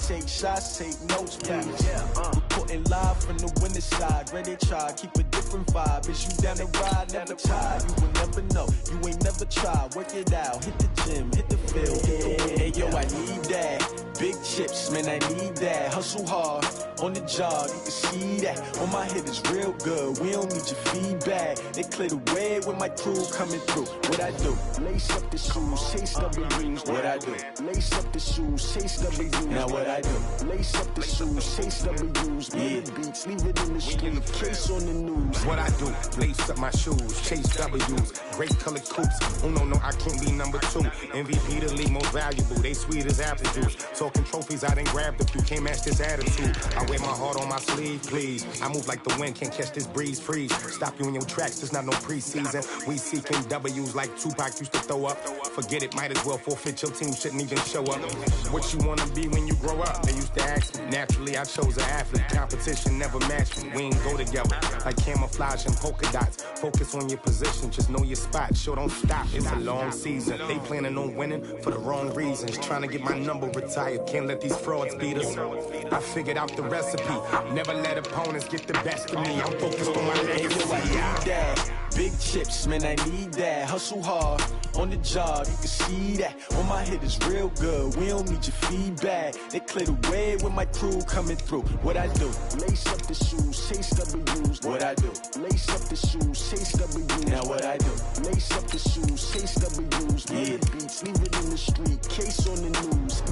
take shots, take notes, please. Reporting live from the winning side. Ready to try, keep a different vibe. Is you down the ride? Never try. You will never know. You ain't never tried. Work it out. Hit the gym, hit the field. Hey, yo, I need that. Big chips, man, I need that. Hustle hard on the job, you can see that. On my head is real good. We don't need your feedback. They clear the way with my crew coming through. What I do? Lace up the shoes, chase W's. What I do? Lace up the shoes, chase W's. Now what I do? Lace up the shoes, chase W's. Yeah. Beats, leave it in the street, case on the news. What I do? Lace up my shoes, chase W's. Great colored coops. Oh no, I can't be number 2. MVP the league most valuable. They sweet as apple juice. Talking trophies, I didn't grab the few. Can't match this attitude. I wear my heart on my sleeve, please. I move like the wind, can't catch this breeze, freeze. Stop you in your tracks, there's not no preseason. We seeking W's like Tupac used to throw up. Forget it, might as well forfeit. Your team shouldn't even show up. What you wanna be when you grow up? They used to ask me. Naturally, I chose an athlete. Competition never matched me. We ain't go together like camouflage and polka dots. Focus on your position, just know your spot. Sure, don't stop, it's a long season. They planning on winning for the wrong reasons. Trying to get my number retired, can't let these frauds beat us. I figured out the recipe. Never let opponents get the best of me. I'm focused on my legacy. I need that. Big chips, man, I need that. Hustle hard on the job, you can see that. On my head is real good. We don't need your feedback. They clear the way with my crew coming through. What I do? Lace up the shoes, chase W's. What I do? Lace up the shoes, chase W's. Now what I do? Lace up the shoes, chase W's. Yeah. Beats, leave it in the street, case on the news.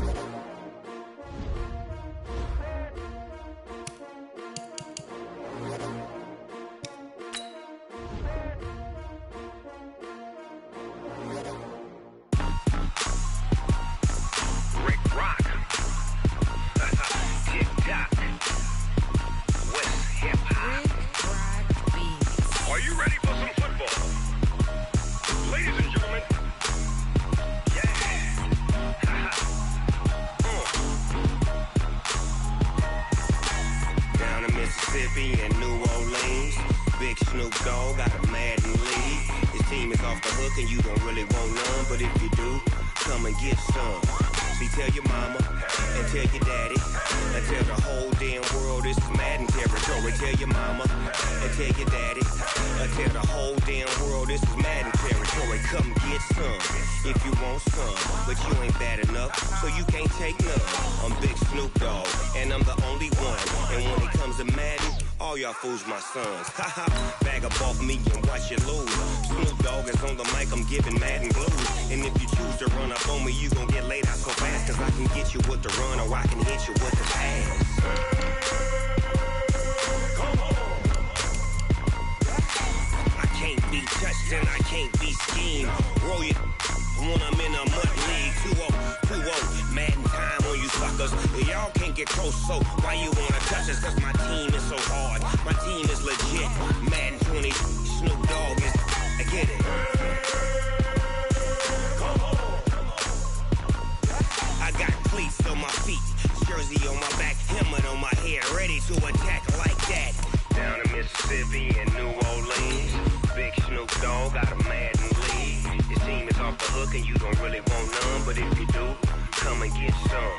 In New Orleans, Big Snoop Dogg got a Madden lead. His team is off the hook and you don't really want none, but if you do, come and get some. See, tell your mama and tell your daddy and tell the whole damn world this is Madden territory. Tell your mama and tell your daddy and tell the whole damn world this is Madden territory. Come get some if you want some, but you ain't bad enough, so you can't take none. I'm Big Snoop Dogg and I'm the only one, and when it comes to Madden, all y'all fools my sons. Haha, bag up off me and watch you lose. Snoop Dogg is on the mic, I'm giving Madden blues. And if you choose to run up on me, you gon' get laid out so fast, cause I can get you with the run or I can hit you with the pass. Come on. I can't be touched and I can't be schemed. Roll it when I'm in a mud league. 2-0, Madden time on you suckers. Y'all can't get close, so why you wanna touch us? Cause my team is so hard, my team is legit. Madden 20, Snoop Dogg is, I get it. Come on. I got cleats on my feet, jersey on my back, helmet on my head, ready to attack like that. Down in Mississippi and New Orleans, Big Snoop Dogg got a Madden lead. His team is off the hook and you don't really want none, but if you do, come and get some.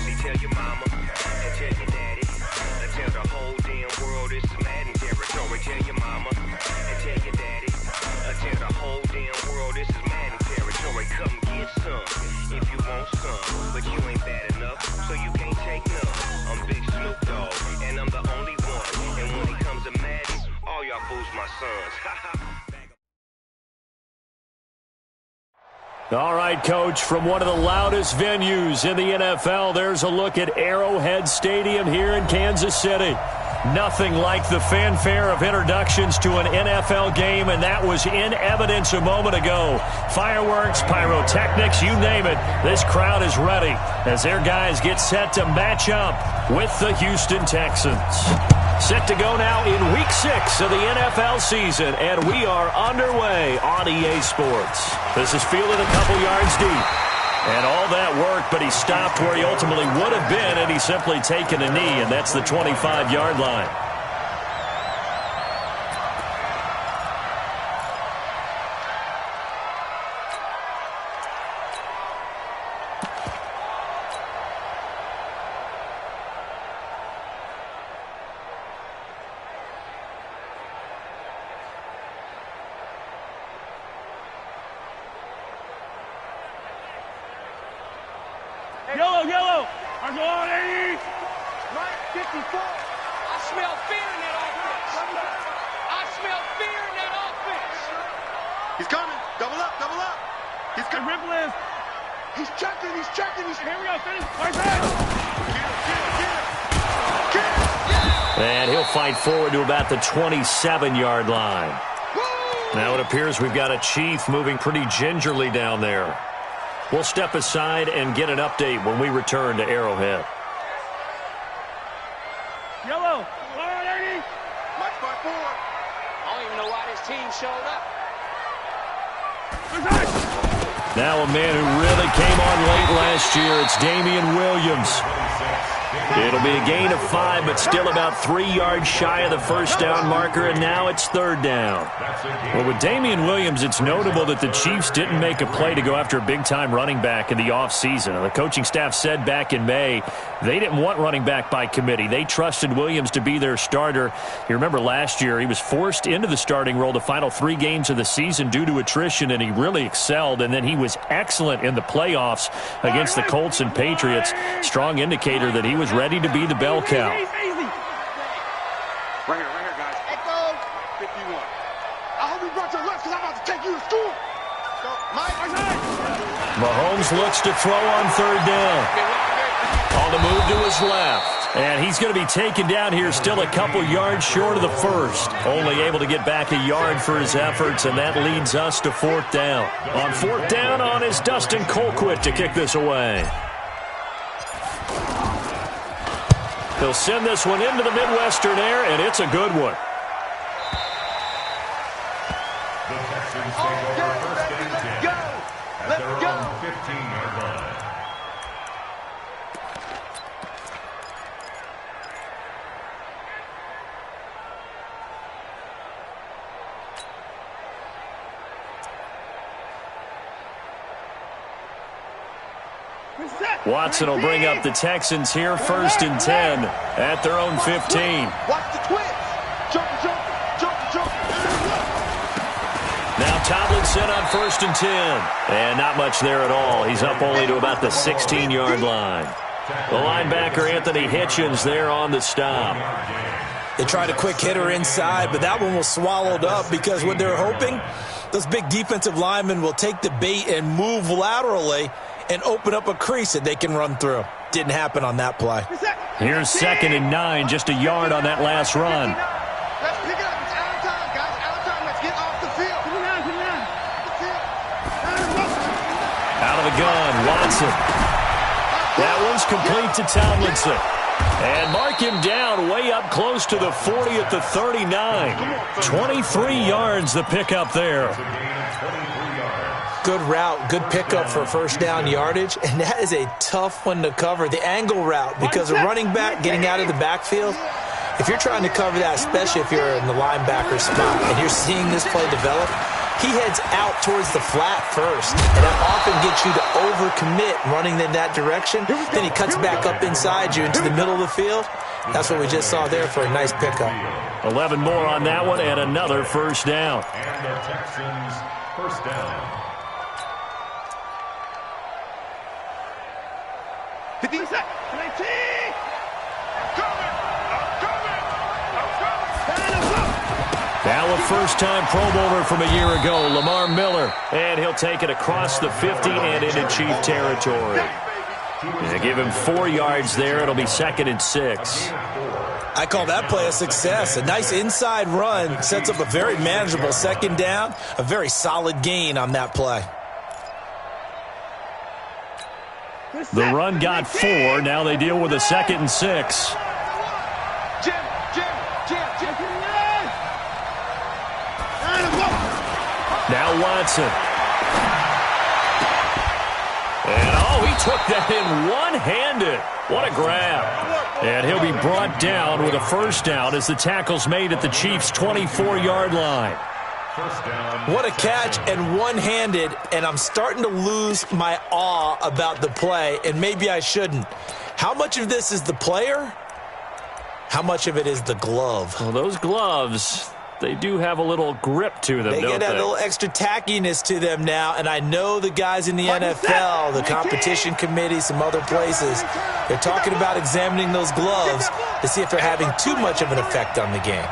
See, tell your mama and tell your daddy and tell the whole damn world this is Madden territory. Tell your mama and tell your daddy and tell the whole damn world this is Madden territory. Come get some if you want some, but you ain't bad enough, so you can't take none. I'm Big Snoop Dogg and I'm the only one, and when it comes to Madden, all y'all fools my sons. All right, Coach, from one of the loudest venues in the NFL, there's a look at Arrowhead Stadium here in Kansas City. Nothing like the fanfare of introductions to an NFL game, and that was in evidence a moment ago. Fireworks, pyrotechnics, you name it. This crowd is ready as their guys get set to match up with the Houston Texans. Set to go now in Week 6 of the NFL season, and we are underway on EA Sports. This is fielded a couple yards deep. And all that work, but he stopped where he ultimately would have been, and he's simply taken a knee, and that's the 25-yard line. Mike, 54. I smell fear in that offense. I smell fear in that offense. He's coming. Double up, double up. He's coming. Ripple is. He's checking. Here we go. Finish. And he'll fight forward to about the 27-yard line. Now it appears we've got a Chief moving pretty gingerly down there. We'll step aside and get an update when we return to Arrowhead. Yellow. Mike 54. I don't even know why this team showed up. Now a man who really came on late last year, it's Damian Williams. It'll be a gain of 5, but still about 3 yards shy of the first down marker, and now it's third down. Well, with Damian Williams, it's notable that the Chiefs didn't make a play to go after a big-time running back in the offseason. The coaching staff said back in May they didn't want running back by committee. They trusted Williams to be their starter. You remember last year he was forced into the starting role the final 3 games of the season due to attrition, and he really excelled, and then he was excellent in the playoffs against the Colts and Patriots. Strong indicator that he was ready to be the bell cow. Right here, guys. Echo 51. I hope you brought your lunch because I'm about to take you to school. So, Mike. Mahomes looks to throw on third down. On the move to his left. And he's going to be taken down here still a couple yards short of the first. Only able to get back a yard for his efforts, and that leads us to fourth down. On fourth down is Dustin Colquitt to kick this away. He'll send this one into the Midwestern air, and it's a good one. The Texans take over first and 10 at their own 15-yard line. Watson will bring up the Texans here first and 10 at their own 15. Watch the twins. Jump. Now Tomlinson on first and 10. And not much there at all. He's up only to about the 16-yard line. The linebacker Anthony Hitchens there on the stop. They tried a quick hitter inside, but that one was swallowed up because what they're hoping, those big defensive linemen will take the bait and move laterally and open up a crease that they can run through. Didn't happen on that play. Here's 2nd and 9, just a yard on that last run. Let's pick it up. It's out of time, guys. Out of time. Let's get off the field. Out of the gun, Watson. That one's complete to Tomlinson. And mark him down way up close to the 40 at the 39. 23 yards the pickup there. Good route, good pickup for first down yardage, and that is a tough one to cover. The angle route, because a running back getting out of the backfield, if you're trying to cover that, especially if you're in the linebacker spot and you're seeing this play develop, he heads out towards the flat first, and that often gets you to overcommit running in that direction. Then he cuts back up inside you into the middle of the field. That's what we just saw there for a nice pickup. 11 more on that one and another first down. And the Texans first down. 50 seconds. 19. Now a first-time Pro Bowler from a year ago, Lamar Miller. And he'll take it across the 50 and into Chief territory. They give him 4 yards there. It'll be 2nd and 6. I call that play a success. A nice inside run sets up a very manageable second down. A very solid gain on that play. The run got 4. Now they deal with a 2nd and 6. Now Watson. And, he took that in one-handed. What a grab. And he'll be brought down with a first down as the tackle's made at the Chiefs' 24-yard line. What a catch and one-handed, and I'm starting to lose my awe about the play, and maybe I shouldn't. How much of this is the player? How much of it is the glove? Well, those gloves, they do have a little grip to them, They get that little extra tackiness to them now, and I know the guys in the NFL, the competition committee, some other places, they're talking about examining those gloves to see if they're having too much of an effect on the game.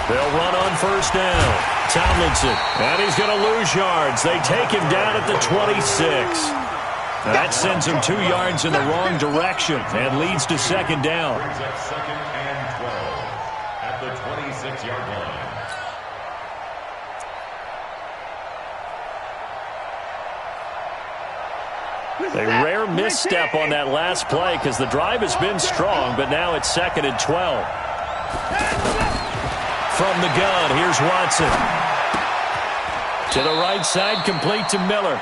They'll run on first down. Tomlinson, and he's going to lose yards. They take him down at the 26. That sends him 2 yards in the wrong direction and leads to second down. Second and 12 at the 26-yard line. A rare misstep on that last play because the drive has been strong, but now it's second and 12. From the gun, here's Watson. To the right side, complete to Miller.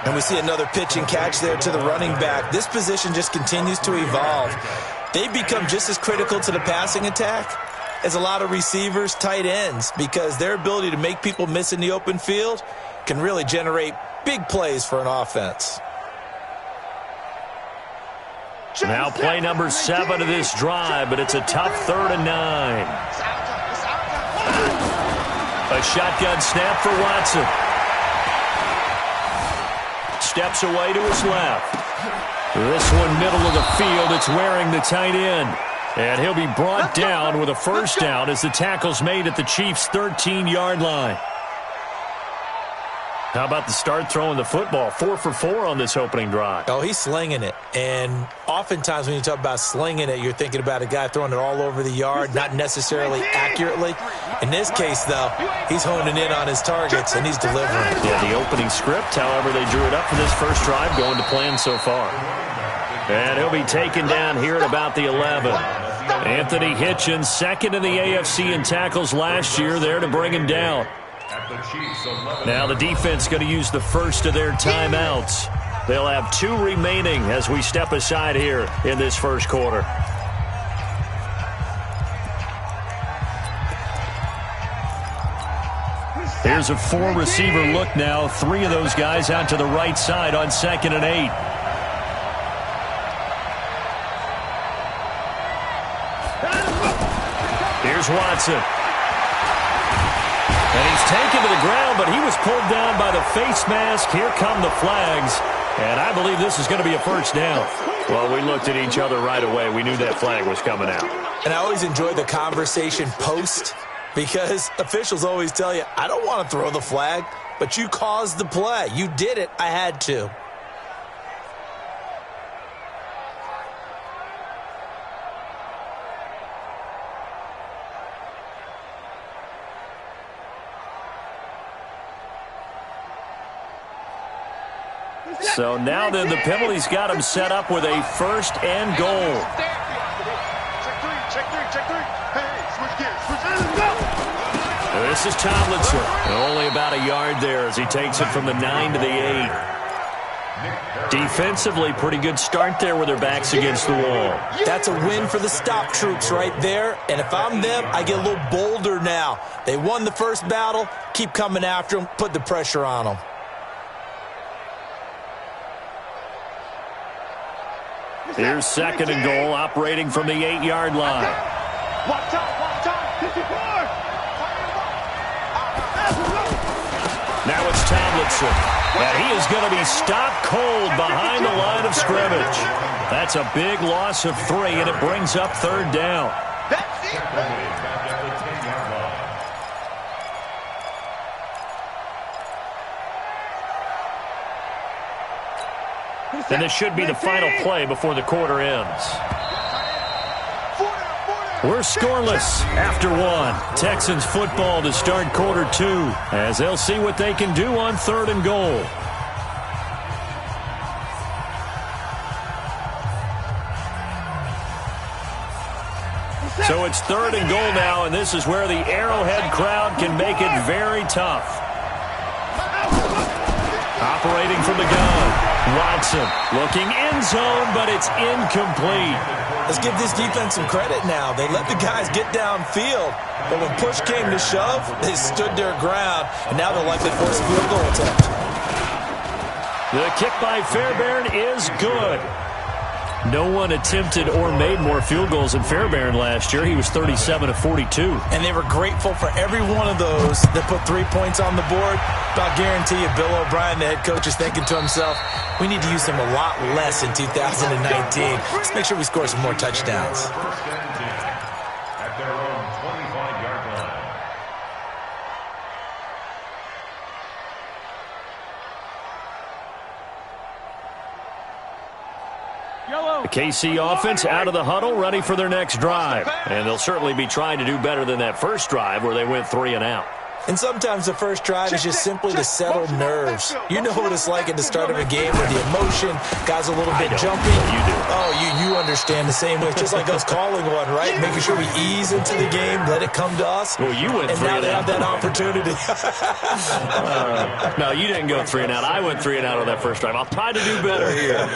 And we see another pitch and catch there to the running back. This position just continues to evolve. They've become just as critical to the passing attack as a lot of receivers, tight ends, because their ability to make people miss in the open field can really generate big plays for an offense. Now play number 7 of this drive, but it's a tough 3rd and 9. A shotgun snap for Watson. Steps away to his left. This one middle of the field. It's wearing the tight end. And he'll be brought down with a first down as the tackle's made at the Chiefs' 13-yard line. How about the start throwing the football? 4 for 4 on this opening drive. Oh, he's slinging it. And oftentimes when you talk about slinging it, you're thinking about a guy throwing it all over the yard, not necessarily accurately. In this case, though, he's honing in on his targets, and he's delivering. Yeah, the opening script, however, they drew it up for this first drive, going to plan so far. And he'll be taken down here at about the 11. Anthony Hitchens, second in the AFC in tackles last year, there to bring him down. Now the defense going to use the first of their timeouts. They'll have 2 remaining as we step aside here in this first quarter. Here's a 4-receiver look now. 3 of those guys out to the right side on 2nd and 8. Here's Watson. And he's taken to the ground, but he was pulled down by the face mask. Here come the flags. And I believe this is going to be a first down. Well, we looked at each other right away. We knew that flag was coming out. And I always enjoy the conversation post because officials always tell you, I don't want to throw the flag, but you caused the play. You did it. I had to. So now then the penalty's got him set up with a first and goal. Check three. Hey, switch gears. This is Tomlinson. Only about a yard there as he takes it from the 9 to the 8. Defensively, pretty good start there with their backs against the wall. That's a win for the stop troops right there. And if I'm them, I get a little bolder now. They won the first battle. Keep coming after them. Put the pressure on them. Here's 2nd and goal, operating from the 8-yard line. Watch out. Now it's Tomlinson. And he is going to be stopped cold behind the line of scrimmage. That's a big loss of 3, and it brings up 3rd down. That's it. And this should be the final play before the quarter ends. We're scoreless after 1. Texans football to start quarter 2 as they'll see what they can do on 3rd and goal. So it's 3rd and goal now, and this is where the Arrowhead crowd can make it very tough. Operating from the gun. Watson looking end zone, but it's incomplete. Let's give this defense some credit now. They let the guys get downfield, but when push came to shove, they stood their ground, and now they'll likely force a field goal attempt. The kick by Fairbairn is good. No one attempted or made more field goals than Fairbairn last year. He was 37 of 42. And they were grateful for every one of those that put 3 points on the board. But I'll guarantee you, Bill O'Brien, the head coach, is thinking to himself, we need to use them a lot less in 2019. Let's make sure we score some more touchdowns. At their own 25-yard line. The KC offense out of the huddle, ready for their next drive. And they'll certainly be trying to do better than that first drive where they went 3 and out. And sometimes the first drive is just simply to settle nerves. You know what it's like at the start of a game with the emotion, guys a little bit jumpy. You do. Oh, you understand the same way. It's just like us calling one, right? Making sure we ease into the game, let it come to us. Well, you went 3 and and now they out. have that opportunity. No, you didn't go 3 and out. I went 3 and out on that first drive. I'll try to do better here.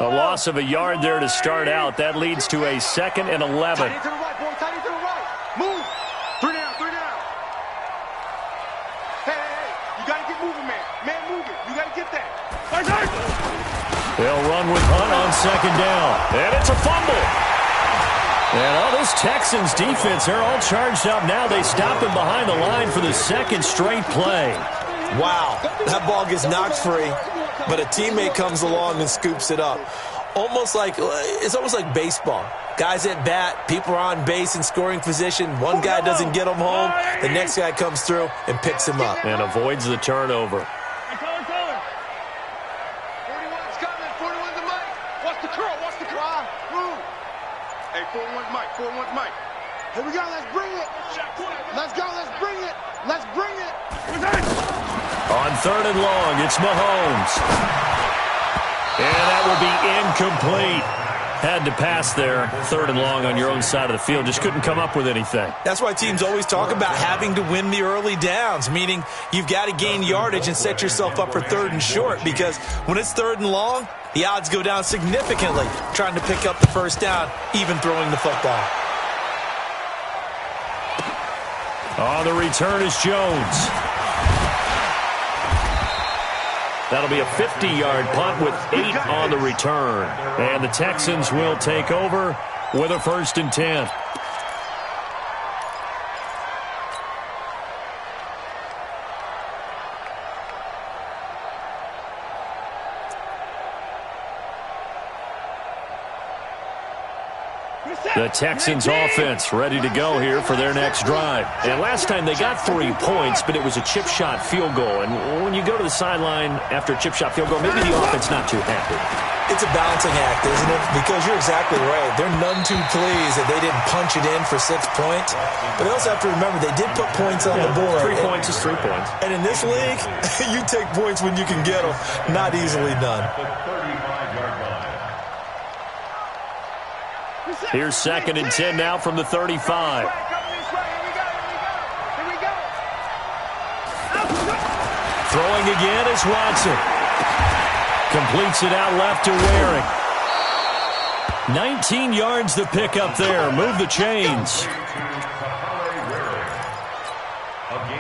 A loss of a yard there to start out. That leads to a 2nd and 11. Tight end to the right, boy. Tight end to the right. Move. 3 down, 3 down. Hey. You got to get moving, man. Man, move it. You got to get that. They'll run with Hunt on 2nd down. And it's a fumble. And all this Texans defense, they're all charged up now. They stop him behind the line for the 2nd straight play. Wow, that ball gets knocked free, but a teammate comes along and scoops it up. It's almost like baseball. Guys at bat, people are on base in scoring position. One guy doesn't get him home. The next guy comes through and picks him up. And avoids the turnover. 41's coming. 41's the mic. Watch the curl. Watch the curl. Move. Hey, 41's mic. 41's mic. Here we go. Let's bring it. Let's go. Let's bring it. Let's bring it. On 3rd and long, it's Mahomes. And that will be incomplete. Had to pass there. 3rd and long on your own side of the field. Just couldn't come up with anything. That's why teams always talk about having to win the early downs, meaning you've got to gain yardage and set yourself up for 3rd and short, because when it's 3rd and long, the odds go down significantly trying to pick up the first down, even throwing the football. On the return is Jones. That'll be a 50-yard punt with 8 on the return. And the Texans will take over with a 1st and 10. The Texans offense ready to go here for their next drive. And last time they got 3 points, but it was a chip shot field goal. And when you go to the sideline after a chip shot field goal, maybe the offense not too happy. It's a balancing act, isn't it? Because you're exactly right. They're none too pleased that they didn't punch it in for 6 points. But they also have to remember they did put points on the board. 3 points is 3 points. And in this league, you take points when you can get them. Not easily done. The 35-yard line. Here's 2nd and 10 now from the 35. Here we go. Throwing again is Watson. Completes it out left to Waring. 19 yards to pick up there. Move the chains.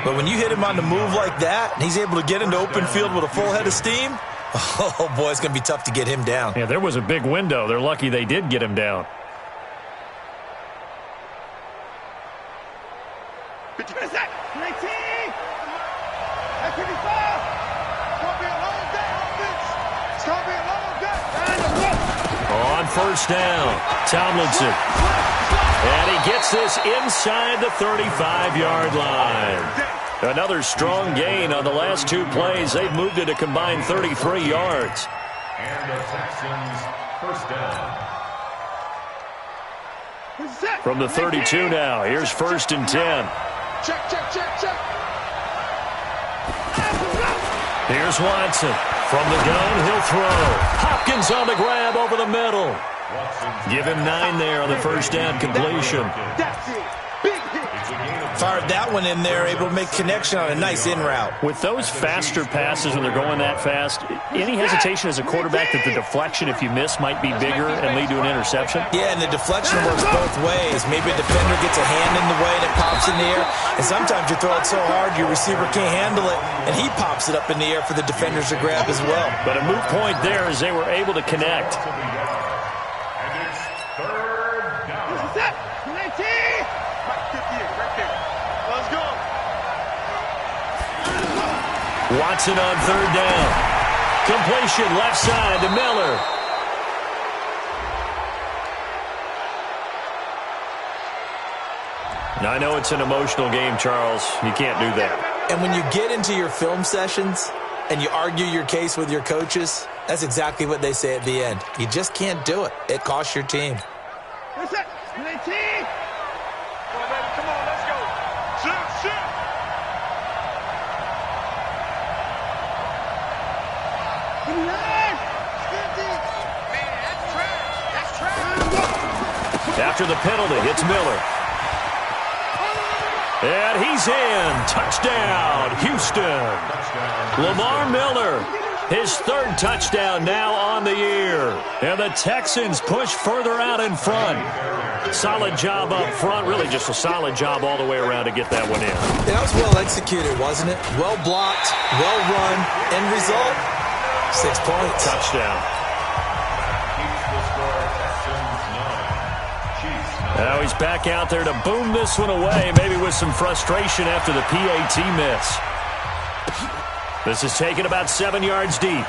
But when you hit him on the move like that, and he's able to get into open field with a full head of steam, oh, boy, it's going to be tough to get him down. Yeah, there was a big window. They're lucky they did get him down. 50 minutes. 19. 55. It's going to be a long day, offense. It's going to be a long day. On 1st down, Tomlinson. And he gets this inside the 35-yard line. Another strong gain on the last 2 plays. They've moved it a combined 33 yards. And the Texans 1st down. From the 32 now, here's 1st and 10. Check. Here's Watson. From the gun, he'll throw. Hopkins on the grab over the middle. Give him 9 there on the 1st down completion. That's it. Big hit. Fired that one in there, able to make connection on a nice in route. With those faster passes when they're going that fast, any hesitation as a quarterback that the deflection, if you miss, might be bigger and lead to an interception? Yeah, and the deflection works both ways. Maybe a defender gets a hand in the way and it pops in the air, and sometimes you throw it so hard your receiver can't handle it, and he pops it up in the air for the defenders to grab as well. But a moot point there as they were able to connect. And it's third down. This is it. 19. Right 58, right there. Let's go. Watson on third down. Completion left side to Miller. Now, I know it's an emotional game, Charles. You can't do that. And when you get into your film sessions and you argue your case with your coaches, that's exactly what they say at the end. You just can't do it. It costs your team. That's it. 19. Come on, baby. Come on. Let's go. Shoot. After the penalty, it's Miller. And he's in. Touchdown, Houston. Lamar Miller, his third touchdown now on the year. And the Texans push further out in front. Solid job up front. Really just a solid job all the way around to get that one in. That was well executed, wasn't it? Well blocked, well run. End result, 6 points. Touchdown. Now he's back out there to boom this one away, maybe with some frustration after the PAT miss. This is taken about 7 yards deep.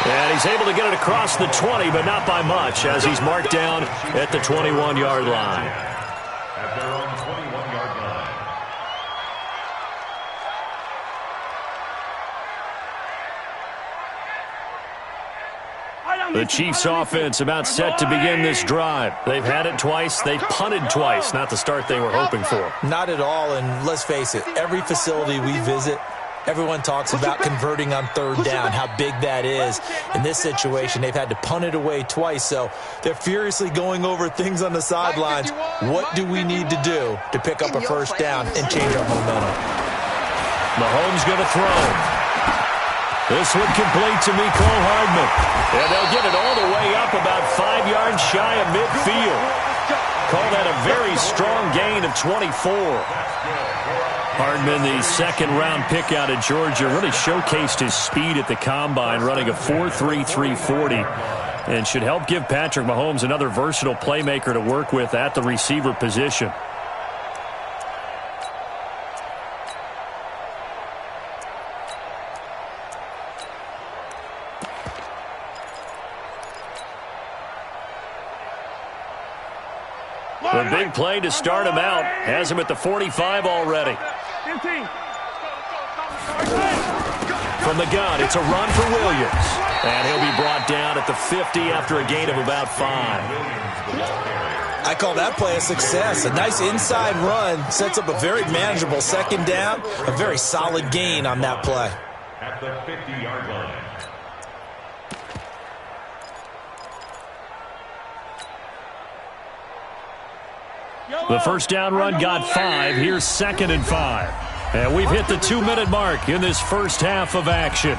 And he's able to get it across the 20, but not by much, as he's marked down at the 21-yard line. At their own 21-yard line. The Chiefs' offense about set to begin this drive. They've had it twice. They've punted twice. Not the start they were hoping for. Not at all, and let's face it, every facility we visit, everyone talks about converting on third down, how big that is. In this situation, they've had to punt it away twice, so they're furiously going over things on the sidelines. What do we need to do to pick up a first down and change our momentum? Mahomes going to throw. This one complete to Mecole Hardman. And they'll get it all the way up about 5 yards shy of midfield. Call that a very strong gain of 24. Hardman, the second-round pick out of Georgia, really showcased his speed at the combine, running a 4.3 340, and should help give Patrick Mahomes another versatile playmaker to work with at the receiver position. The big play to start him out has him at the 45 already. From the gun, it's a run for Williams. And he'll be brought down at the 50 after a gain of about 5. I call that play a success. A nice inside run sets up a very manageable second down. A very solid gain on that play. At the 50-yard line. The first down run got 5. Here's 2nd and 5. And we've hit the 2-minute mark in this first half of action.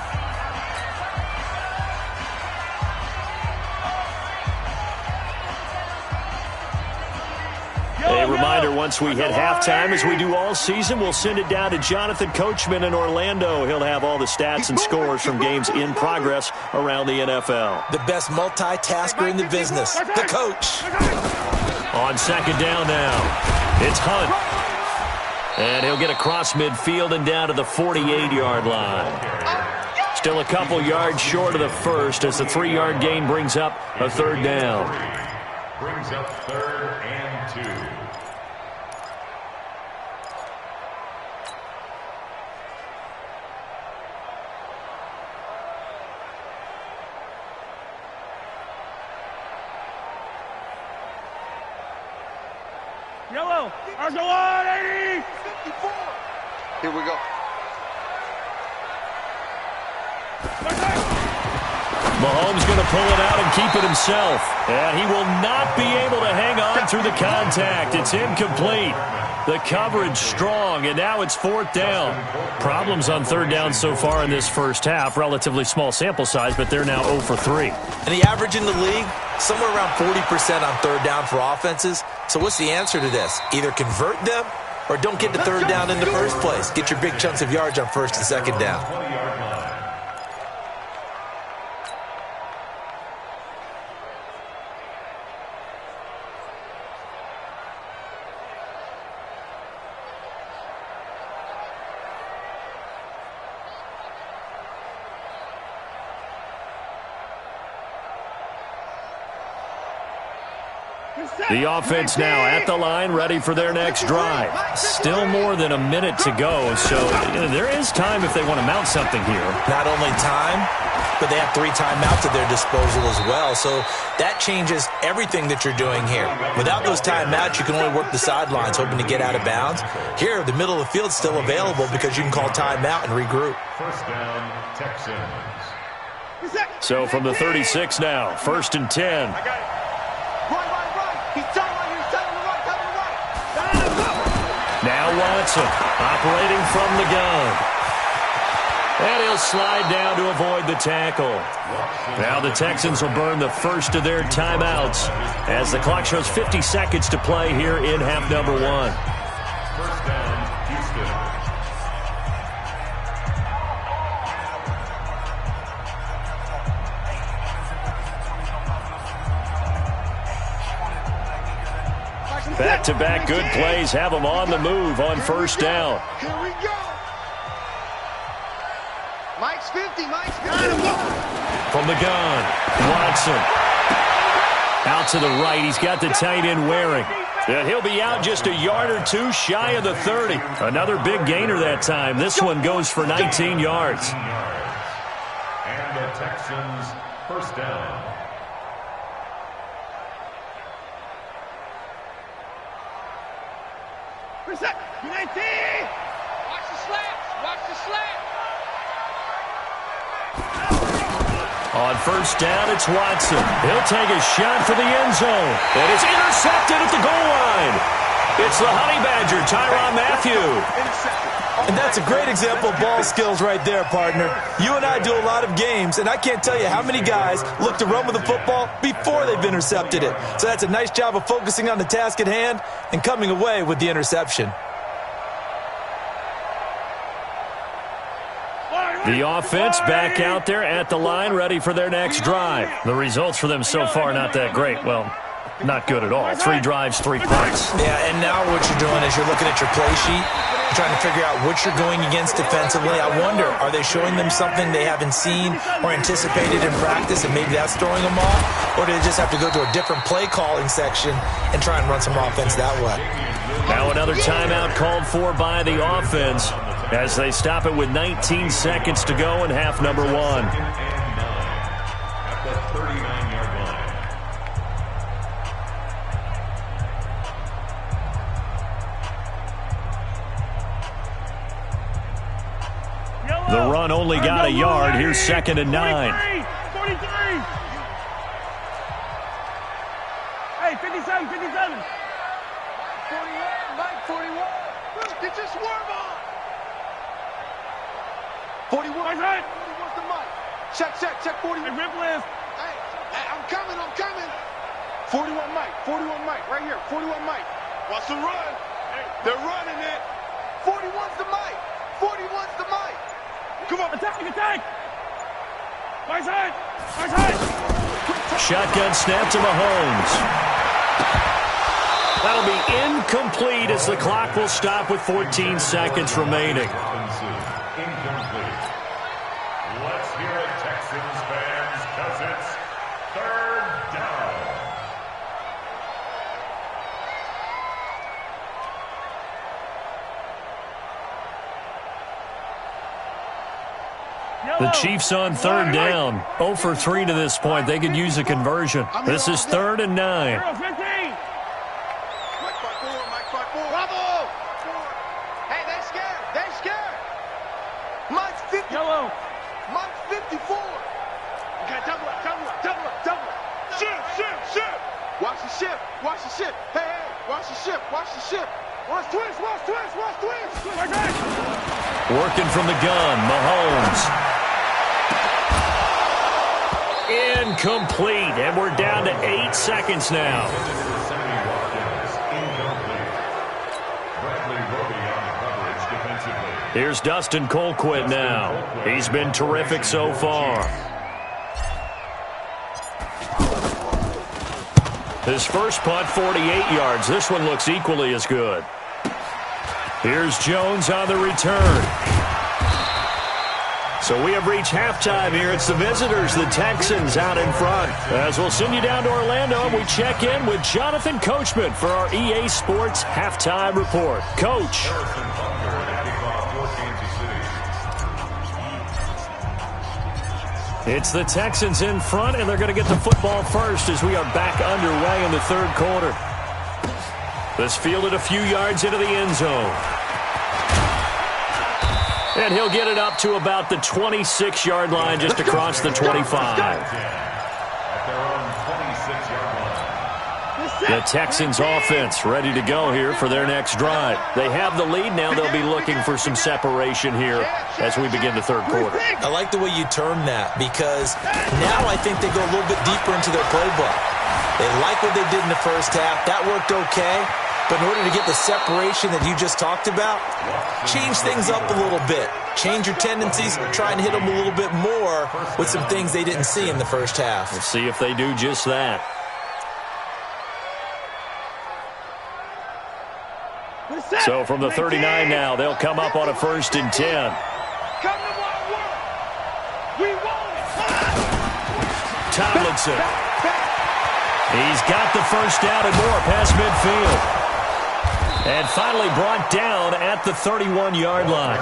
A reminder, once we hit halftime, as we do all season, we'll send it down to Jonathan Coachman in Orlando. He'll have all the stats and scores from games in progress around the NFL. The best multitasker in the business, the coach. On second down now, it's Hunt. And he'll get across midfield and down to the 48-yard line. Still a couple yards short of the first as the 3-yard gain brings up a third down. Brings up 3rd and 2. Yellow, Argyle 80. 54. Here we go. Mahomes going to pull it out and keep it himself. And he will not be able to hang on through the contact. It's incomplete. The coverage strong, and now it's 4th down. Problems on 3rd down so far in this first half. Relatively small sample size, but they're now 0 for 3. And the average in the league, somewhere around 40% on 3rd down for offenses. So what's the answer to this? Either convert them or don't get to 3rd down in the first place. Get your big chunks of yards on 1st and 2nd down. The offense now at the line, ready for their next drive. Still more than a minute to go, so there is time if they want to mount something here. Not only time, but they have 3 timeouts at their disposal as well, so that changes everything that you're doing here. Without those timeouts, you can only work the sidelines, hoping to get out of bounds. Here, the middle of the field's still available because you can call timeout and regroup. 1st down, Texans. So from the 36 now, 1st and 10. Now Watson, operating from the gun. And he'll slide down to avoid the tackle. Now the Texans will burn the first of their timeouts as the clock shows 50 seconds to play here in half number 1. 1st down, Houston. Back-to-back good plays have them on the move on 1st down. Here we go. Mike's 50. Mike's 50. From the gun, Watson. Out to the right. He's got the tight end wearing. And he'll be out just a yard or 2 shy of the 30. Another big gainer that time. This one goes for 19 yards. And the Texans, 1st down. Reset. 19. Watch the slants. Watch the slant. On 1st down, it's Watson. He'll take a shot for the end zone. And it's intercepted at the goal line. It's the Honey Badger, Tyrann Mathieu. And that's a great example of ball skills right there, partner. You and I do a lot of games, and I can't tell you how many guys look to run with the football before they've intercepted it. So that's a nice job of focusing on the task at hand and coming away with the interception. The offense back out there at the line, ready for their next drive. The results for them so far not that great. Well, not good at all. 3 drives, 3 punts. Yeah, and now what you're doing is you're looking at your play sheet, trying to figure out what you're going against defensively. I wonder, are they showing them something they haven't seen or anticipated in practice, and maybe that's throwing them off? Or do they just have to go to a different play calling section and try and run some offense that way? Now another timeout called for by the offense as they stop it with 19 seconds to go in half number 1. At the 39-yard line. The run only got a yard. Here's 2nd and 9. 43. Hey, 57, 57. 41, Mike, 41. Get your swerve on. 41. Right. 41's the mic. Check 41. Hey, rip list. Hey, I'm coming. 41 Mike. 41 Mike. Right here. 41 Mike. Watch the run. Hey, they're running it. 41's the mic. 41's the mic. Come on, attack! Right side! Shotgun snap to Mahomes. That'll be incomplete as the clock will stop with 14 seconds remaining. Incomplete. Let's hear it, Texans fans, because it's 3rd down. The Chiefs on 3rd down. 0 for 3 to this point. They could use a conversion. This is 3rd and 9. Mike 5-4. Bravo! Hey, they scared. Mike's 50. Yellow. Mike's 54. Okay, double it. the ship. Watch the ship. Hey, hey, watch the ship. Watch the ship. Watch twist. Watch twist. Watch twist. Working from the gun, Mahomes. Incomplete, and we're down to 8 seconds now. Here's Dustin Colquitt now. He's been terrific so far. His first punt, 48 yards. This one looks equally as good. Here's Jones on the return. So we have reached halftime here. It's the visitors, the Texans, out in front. As we'll send you down to Orlando, we check in with Jonathan Coachman for our EA Sports Halftime Report. Coach. It's the Texans in front, and they're going to get the football first as we are back underway in the third quarter. This fielded a few yards into the end zone. And he'll get it up to about the 26-yard line, just across the 25. The Texans offense ready to go here for their next drive. They have the lead now. They'll be looking for some separation here as we begin the third quarter. I like the way you term that, because now I think they go a little bit deeper into their playbook. They like what they did in the first half. That worked okay. But in order to get the separation that you just talked about, change things up a little bit. Change your tendencies, try and hit them a little bit more with some things they didn't see in the first half. We'll see if they do just that. So from the 39 now, they'll come up on a 1st and 10. Tomlinson. He's got the first down and more past midfield. And finally brought down at the 31-yard line.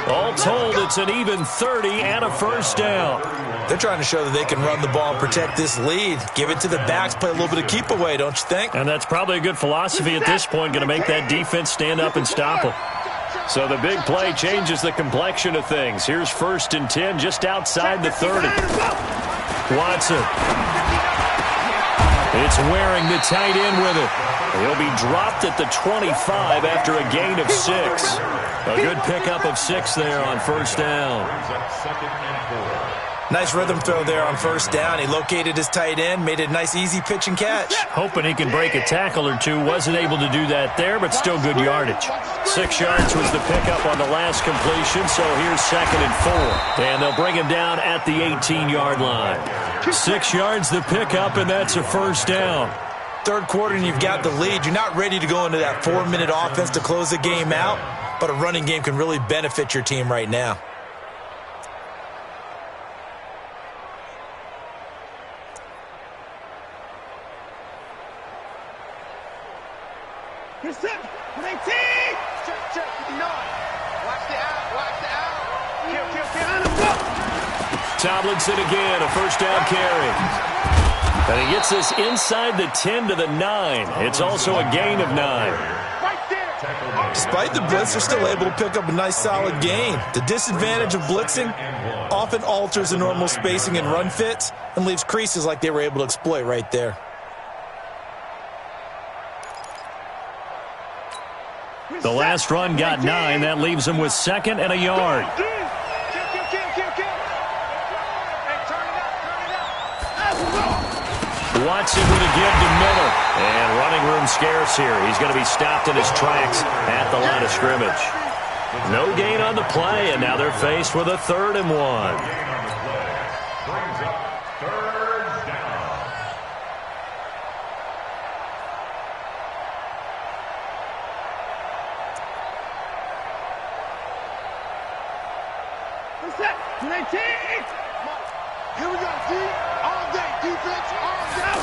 All told, it's an even 30 and a first down. They're trying to show that they can run the ball and protect this lead. Give it to the backs, play a little bit of keep away, don't you think? And that's probably a good philosophy at this point, going to make that defense stand up and stop them. So the big play changes the complexion of things. Here's 1st and 10 just outside the 30. Watson. It's Waring, the tight end, with it. He'll be dropped at the 25 after a gain of 6. A good pickup of 6 there on 1st down. Nice rhythm throw there on 1st down. He located his tight end, made it a nice easy pitch and catch. Hoping he can break a tackle or two. Wasn't able to do that there, but still good yardage. 6 yards was the pickup on the last completion, so here's 2nd and 4. And they'll bring him down at the 18-yard line. 6 yards the pickup, and that's a 1st down. Third quarter and you've got the lead. You're not ready to go into that 4-minute offense to close the game out, but a running game can really benefit your team right now. Here's 7, 18. Check, 59. Watch the out. Kill. Tomlinson again, a 1st down carry. And he gets this inside the 10 to the 9. It's also a gain of 9. Right there. Despite the blitz, they're still able to pick up a nice solid gain. The disadvantage of blitzing often alters the normal spacing and run fits and leaves creases like they were able to exploit right there. The last run got 9. That leaves him with 2nd and a yard. Watson with a give to Miller. And running room scarce here. He's going to be stopped in his tracks at the line of scrimmage. No gain on the play, and now they're faced with a 3rd and 1. Here we go, D. All day defense, all day.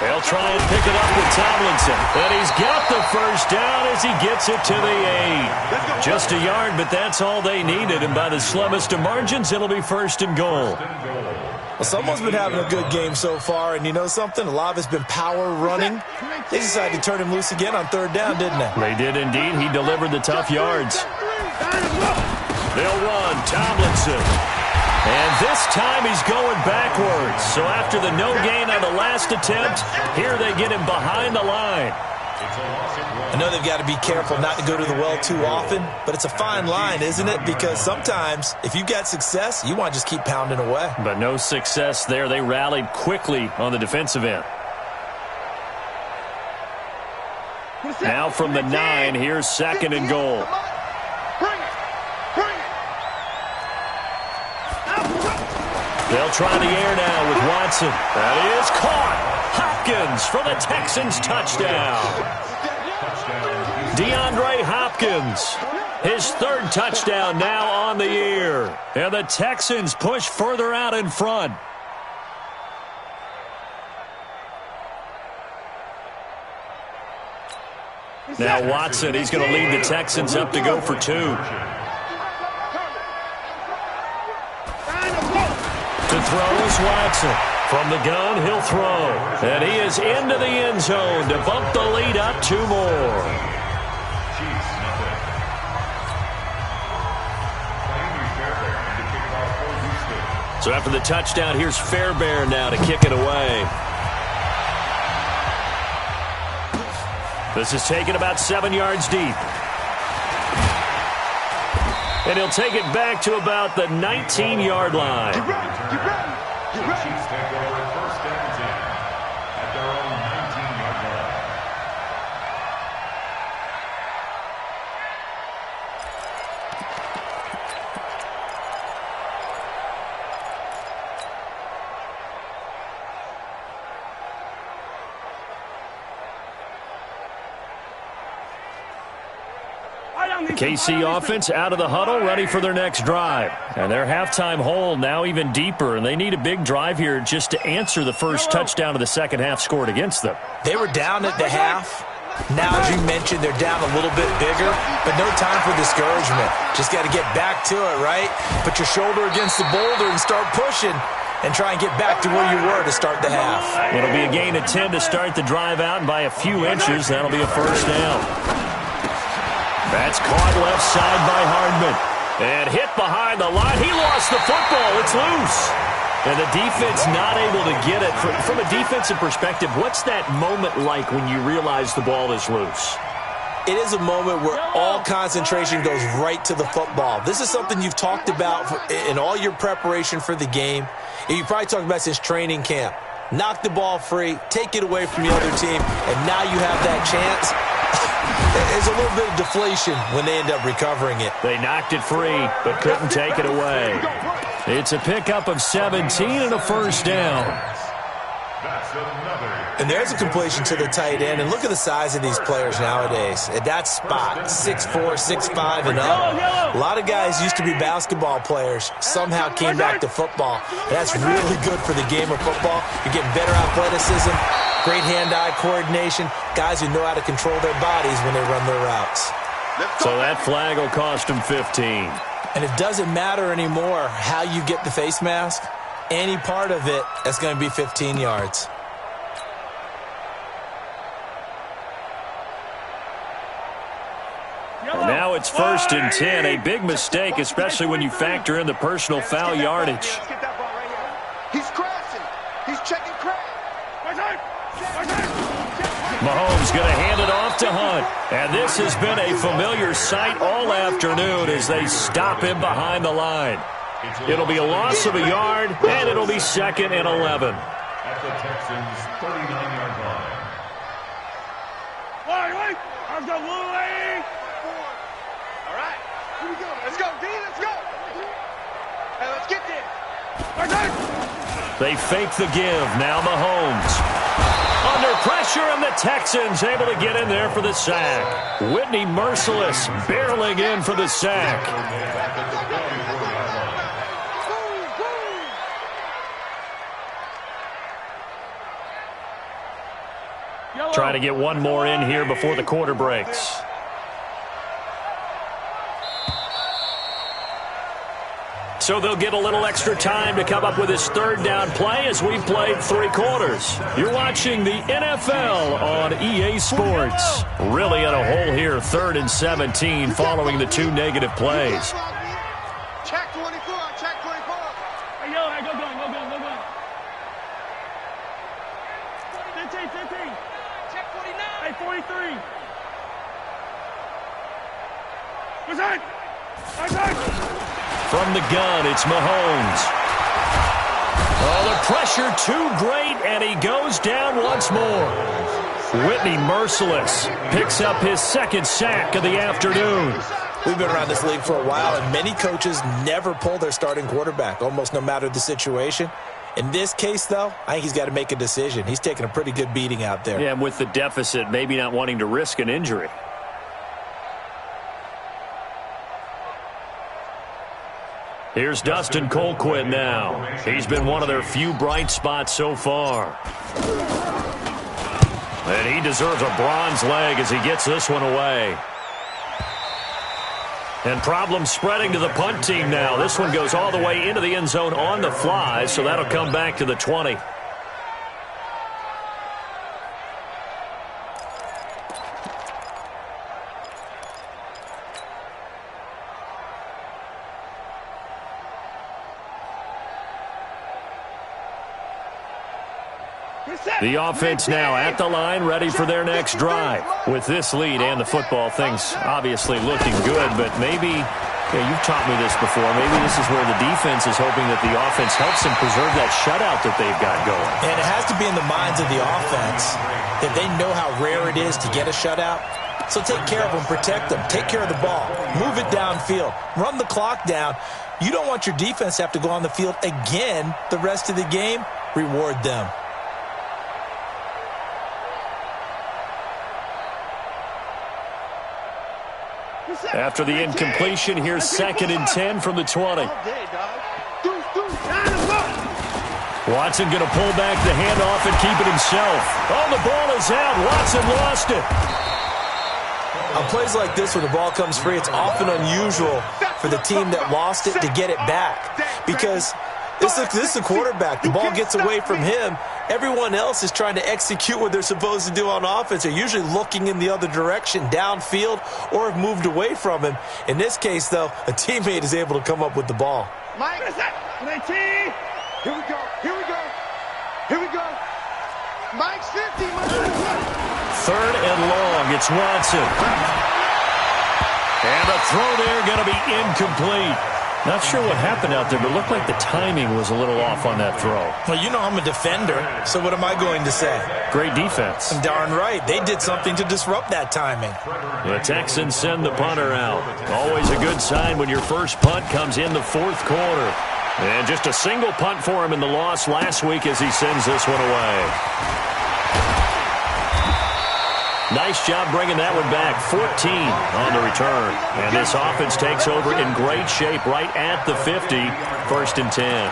They'll try and pick it up with Tomlinson. And he's got the first down as he gets it to the 8. Just a yard, but that's all they needed. And by the slimmest of margins, it'll be 1st and goal. Well, someone's been having a good game so far, and you know something? A lot of it's been power running. They decided to turn him loose again on 3rd down, didn't they? They did indeed. He delivered the tough yards. They'll run. Tomlinson. And this time he's going backwards. So after the no gain on the last attempt, here they get him behind the line. I know they've got to be careful not to go to the well too often, but it's a fine line, isn't it? Because sometimes if you've got success, you want to just keep pounding away. But no success there. They rallied quickly on the defensive end. Now from the 9, here's 2nd and goal. They'll try the air now with Watson. That is caught. Hopkins for the Texans touchdown. DeAndre Hopkins, his 3rd touchdown now on the year. And the Texans push further out in front. Now Watson, he's going to lead the Texans up to go for 2. To throw is Watson. From the gun, he'll throw. And he is into the end zone to bump the lead up 2 more. So after the touchdown, here's Fairbairn now to kick it away. This is taken about 7 yards deep. And he'll take it back to about the 19-yard line. Get ready. Chiefs take over at 1st and 10 at their own 19-yard line. KC offense out of the huddle, ready for their next drive. And their halftime hole now even deeper, and they need a big drive here just to answer the first touchdown of the second half scored against them. They were down at the half. Now, as you mentioned, they're down a little bit bigger, but no time for discouragement. Just got to get back to it, right? Put your shoulder against the boulder and start pushing and try and get back to where you were to start the half. It'll be a gain of 10 to start the drive out, and by a few inches, that'll be a first down. That's caught left side by Hardman. And hit behind the line. He lost the football. It's loose. And the defense not able to get it. From a defensive perspective, what's that moment like when you realize the ball is loose? It is a moment where all concentration goes right to the football. This is something you've talked about in all your preparation for the game. And you probably talked about since training camp. Knock the ball free, take it away from the other team, and now you have that chance. There's a little bit of deflation when they end up recovering it. They knocked it free, but couldn't take it away. It's a pickup of 17 and a first down. And there's a completion to the tight end. And look at the size of these players nowadays. At that spot, 6'4", 6'5", and up. A lot of guys used to be basketball players, somehow came back to football. And that's really good for the game of football. You're getting better athleticism, great hand-eye coordination, guys who know how to control their bodies when they run their routes. So that flag will cost them 15. And it doesn't matter anymore how you get the face mask. Any part of it, that's going to be 15 yards. And now it's 1st and 10, a big mistake, especially when you factor in the personal foul yardage. He's crashing. He's checking crash. Mahomes going to hand it off to Hunt. And this has been a familiar sight all afternoon as they stop him behind the line. It'll be a loss of a yard, and it'll be 2nd and 11. At the Texans' 39-yard line. Wait. I've got Louie. All right. Here we go. Let's go, D. Let's go. Hey, let's get there. They fake the give. Now Mahomes. Under pressure, and the Texans able to get in there for the sack. Whitney Merciless barreling in for the sack. Trying to get one more in here before the quarter breaks. So they'll get a little extra time to come up with his 3rd down play as we've played 3 quarters. You're watching the NFL on EA Sports. Really in a hole here, 3rd and 17 following the 2 negative plays. Check 24, check 24. From the gun, it's Mahomes. Oh, the pressure too great, and he goes down once more. Whitney, merciless, picks up his second sack of the afternoon. We've been around this league for a while, and many coaches never pull their starting quarterback, almost no matter the situation. In this case, though, I think he's got to make a decision. He's taking a pretty good beating out there. Yeah, and with the deficit, maybe not wanting to risk an injury. Here's Dustin Colquitt now. He's been one of their few bright spots so far. And he deserves a bronze leg as he gets this one away. And problems spreading to the punt team now. This one goes all the way into the end zone on the fly, so that'll come back to the 20. The offense now at the line, ready for their next drive. With this lead and the football, things obviously looking good, but maybe, you've taught me this before, maybe this is where the defense is hoping that the offense helps them preserve that shutout that they've got going. And it has to be in the minds of the offense that they know how rare it is to get a shutout. So take care of them, protect them, take care of the ball, move it downfield, run the clock down. You don't want your defense to have to go on the field again the rest of the game. Reward them. After the incompletion, here's 2nd and 10 from the 20. Watson going to pull back the handoff and keep it himself. Oh, the ball is out. Watson lost it. On plays like this where the ball comes free, it's often unusual for the team that lost it to get it back. Because this is the quarterback. The ball gets away from him. Everyone else is trying to execute what they're supposed to do on offense. They're usually looking in the other direction, downfield, or have moved away from him. In this case, though, a teammate is able to come up with the ball. Mike, here we go, here we go, here we go. Mike's 50, Mike. 3rd and long, it's Watson. And the throw there going to be incomplete. Not sure what happened out there, but it looked like the timing was a little off on that throw. Well, you know I'm a defender, so what am I going to say? Great defense. Darn right. They did something to disrupt that timing. The Texans send the punter out. Always a good sign when your first punt comes in the 4th quarter. And just a single punt for him in the loss last week as he sends this one away. Nice job bringing that one back. 14 on the return. And this offense takes over in great shape right at the 50. 1st and 10.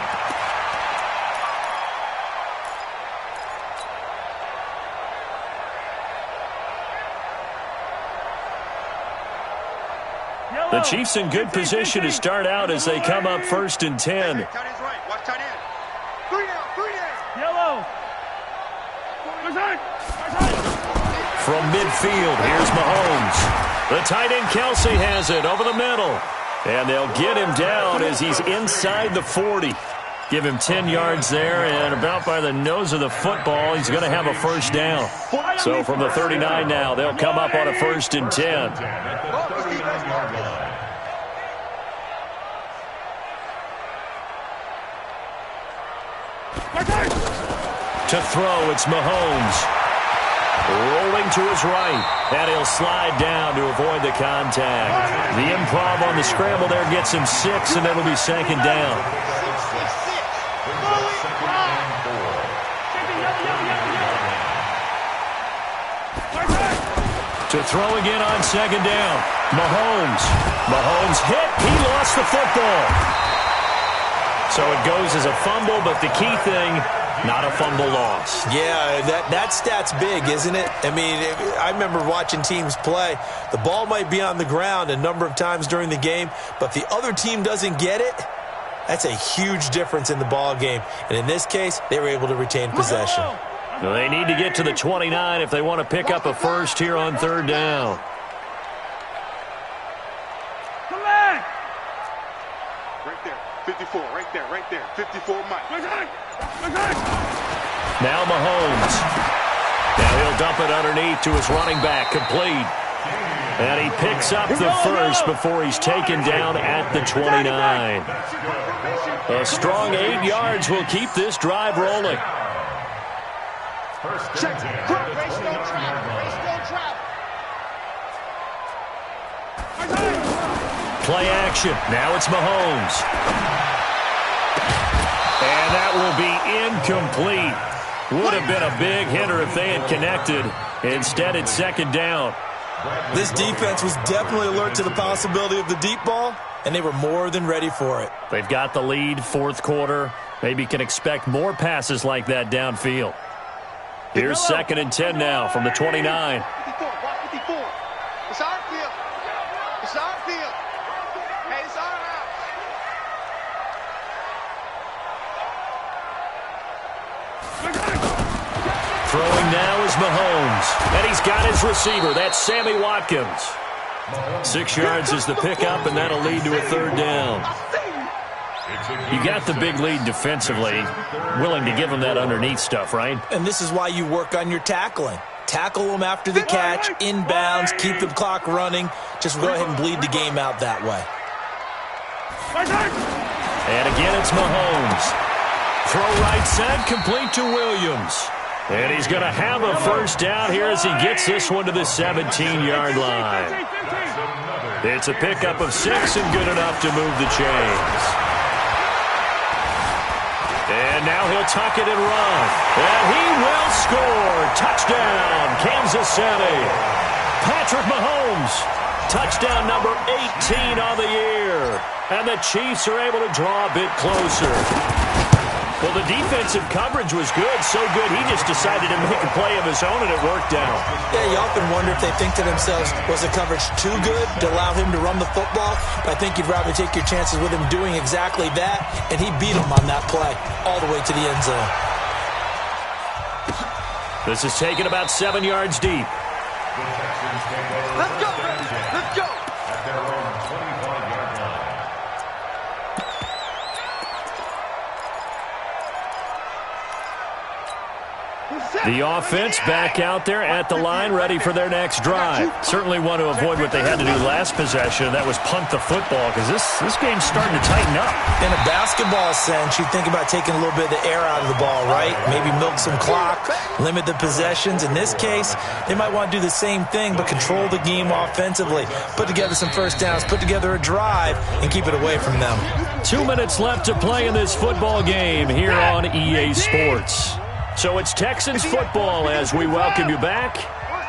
The Chiefs in good position to start out as they come up 1st and 10. Watch tight end. 3 down. Yellow. From midfield, here's Mahomes. The tight end Kelsey has it over the middle. And they'll get him down as he's inside the 40. Give him 10 yards there, and about by the nose of the football, he's going to have a first down. So from the 39 now, they'll come up on a 1st and 10. To throw, it's Mahomes. Rolling to his right, and he'll slide down to avoid the contact. The improv on the scramble there gets him 6, and it'll be 2nd down. To throw again on 2nd down. Mahomes hit. He lost the football. So it goes as a fumble, but the key thing, not a fumble loss. Yeah, that stat's big, isn't it? I mean, I remember watching teams play. The ball might be on the ground a number of times during the game, but the other team doesn't get it. That's a huge difference in the ball game. And in this case, they were able to retain possession. Well, they need to get to the 29 if they want to pick up a first here on 3rd down. Come back. Right there. 54, right there. 54, Mike. Now Mahomes. Now he'll dump it underneath to his running back, complete. And he picks up the first before he's taken down at the 29. A strong 8 yards will keep this drive rolling. Play action. Now it's Mahomes. And that will be incomplete. Would have been a big hitter if they had connected. Instead, it's second down. This defense was definitely alert to the possibility of the deep ball, and they were more than ready for it. They've got the lead, fourth quarter. Maybe can expect more passes like that downfield. Here's second and 10 now from the 29. 54, 54. It's our field. It's our field. Hey, it's our house. Throwing now is Mahomes. And he's got his receiver. That's Sammy Watkins. 6 yards is the pickup, and that'll lead to a third down. You got the big lead defensively. Willing to give him that underneath stuff, right? And this is why you work on your tackling. Tackle them after the catch, inbounds, keep the clock running. Just go ahead and bleed the game out that way. And again, it's Mahomes. Throw right side, complete to Williams. And he's going to have a first down here as he gets this one to the 17-yard line. It's a pickup of 6 and good enough to move the chains. And now he'll tuck it and run. And he will score. Touchdown, Kansas City. Patrick Mahomes. Touchdown number 18 on the year. And the Chiefs are able to draw a bit closer. Well, the defensive coverage was good, so good he just decided to make a play of his own, and it worked out. Yeah, you often wonder if they think to themselves, was the coverage too good to allow him to run the football? But I think you'd rather take your chances with him doing exactly that, and he beat him on that play all the way to the end zone. This is taken about 7 yards deep. Let's go, baby. Let's go. At their own 25-yard line. The offense back out there at the line, ready for their next drive. Certainly want to avoid what they had to do last possession. That was punt the football, because this game's starting to tighten up. In a basketball sense, you think about taking a little bit of the air out of the ball, right? Maybe milk some clock, limit the possessions. In this case, they might want to do the same thing, but control the game offensively. Put together some first downs, put together a drive, and keep it away from them. 2 minutes left to play in this football game here on EA Sports. So it's Texans football as we welcome you back.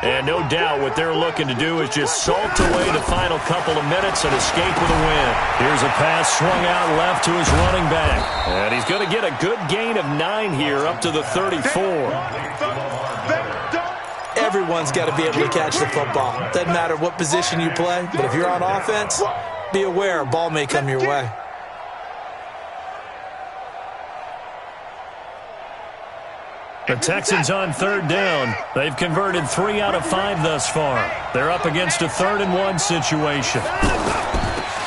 And no doubt what they're looking to do is just salt away the final couple of minutes and escape with a win. Here's a pass swung out left to his running back. And he's going to get a good gain of 9 here up to the 34. Everyone's got to be able to catch the football. Doesn't matter what position you play, but if you're on offense, be aware a ball may come your way. The Texans on third down. They've converted 3 out of 5 thus far. They're up against a 3rd and 1 situation.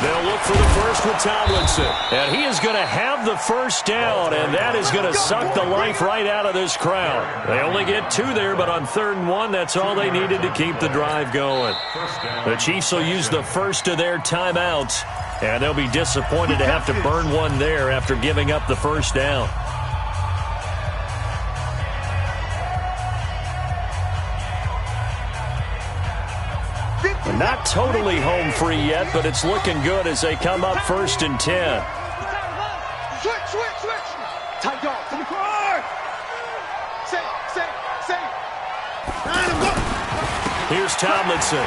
They'll look for the first with Tomlinson. And he is going to have the first down, and that is going to suck the life right out of this crowd. They only get 2 there, but on 3rd and 1, that's all they needed to keep the drive going. The Chiefs will use the first of their timeouts, and they'll be disappointed to have to burn one there after giving up the first down. Not totally home free yet, but it's looking good as they come up 1st and 10. Switch. Tight dog to the car. Say. Here's Tomlinson.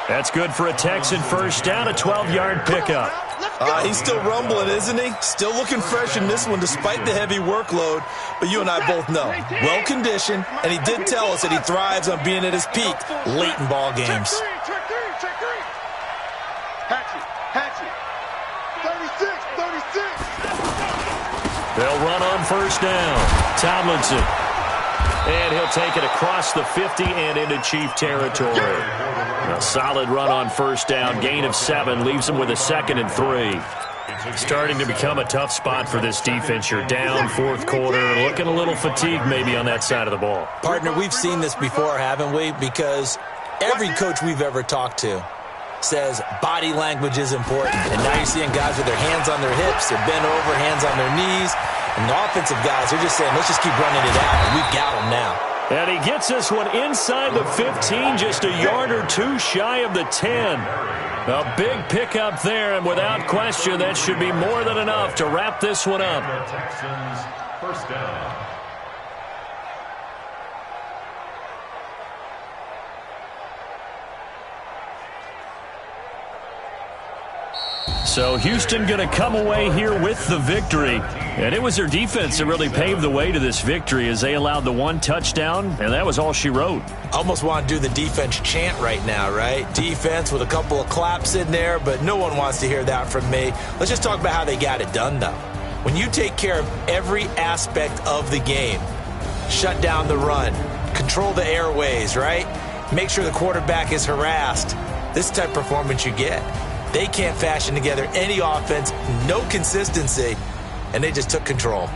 That's good for a Texan first down, a 12-yard pickup. He's still rumbling, isn't he? Still looking fresh in this one despite the heavy workload. But you and I both know, well-conditioned, and he did tell us that he thrives on being at his peak late in ball games. Check three. Hatchet. 36. They'll run on first down. Tomlinson. And he'll take it across the 50 and into Chief territory. A solid run on first down. Gain of 7 leaves him with a 2nd and 3. Starting to become a tough spot for this defense. You're down fourth quarter, looking a little fatigued maybe on that side of the ball. Partner, we've seen this before, haven't we? Because every coach we've ever talked to says body language is important. And now you're seeing guys with their hands on their hips, they're bent over, hands on their knees. And the offensive guys, they're just saying, let's just keep running it out, and we've got them now. And he gets this one inside the 15, just a yard or two shy of the 10. A big pickup there, and without question, that should be more than enough to wrap this one up. Texans, first down. So Houston going to come away here with the victory. And it was their defense that really paved the way to this victory as they allowed the one touchdown, and that was all she wrote. Almost want to do the defense chant right now, right? Defense with a couple of claps in there, but no one wants to hear that from me. Let's just talk about how they got it done, though. When you take care of every aspect of the game, shut down the run, control the airways, right? Make sure the quarterback is harassed. This is the type of performance you get. They can't fashion together any offense, no consistency, and they just took control.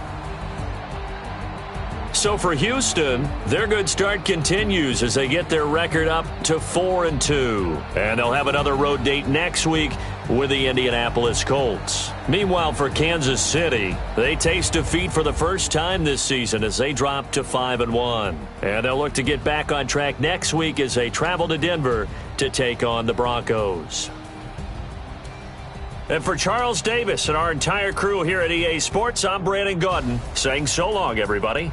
So for Houston, their good start continues as they get their record up to 4-2. And they'll have another road date next week with the Indianapolis Colts. Meanwhile, for Kansas City, they taste defeat for the first time this season as they drop to 5-1. And they'll look to get back on track next week as they travel to Denver to take on the Broncos. And for Charles Davis and our entire crew here at EA Sports, I'm Brandon Gaudin saying so long, everybody.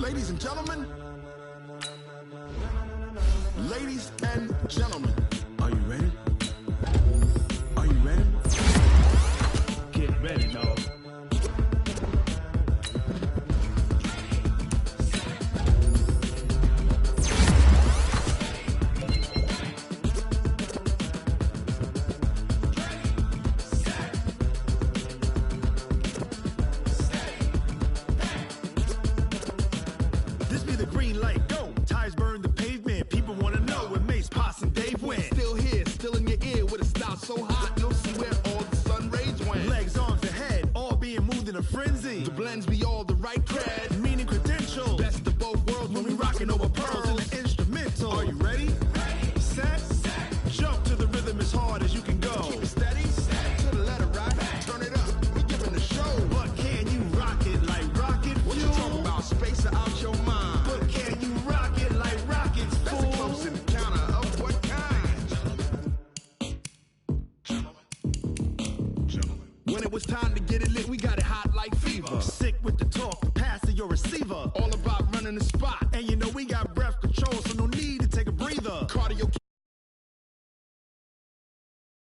Ladies and gentlemen. Ladies and gentlemen. Are you ready? Are you ready? Get ready, dog. This be the green light, go. Tires burn the pavement. People wanna know where Mace, Poss, and Dave went. Still here, still in your ear with a style so hot, you'll see where all the sun rays went. Legs, arms, and head, all being moved in a frenzy. The blends be all the right cred, meaning credentials. Best of both worlds when we rockin' over pearls in the instrumental. Are you ready? Set, jump to the rhythm as hard as you can go. Keep it steady, to the letter right. Turn it up, we giving the show. But can you rock it like rocket fuel? What you talking about? Space or out your mind? But can you rock it like rockets, fool? That's a close encounter of what kind? Gentlemen. When it was time to get it lit, we got it hot like fever. Sick with the talk, pass to your receiver. All about running the spot, and you know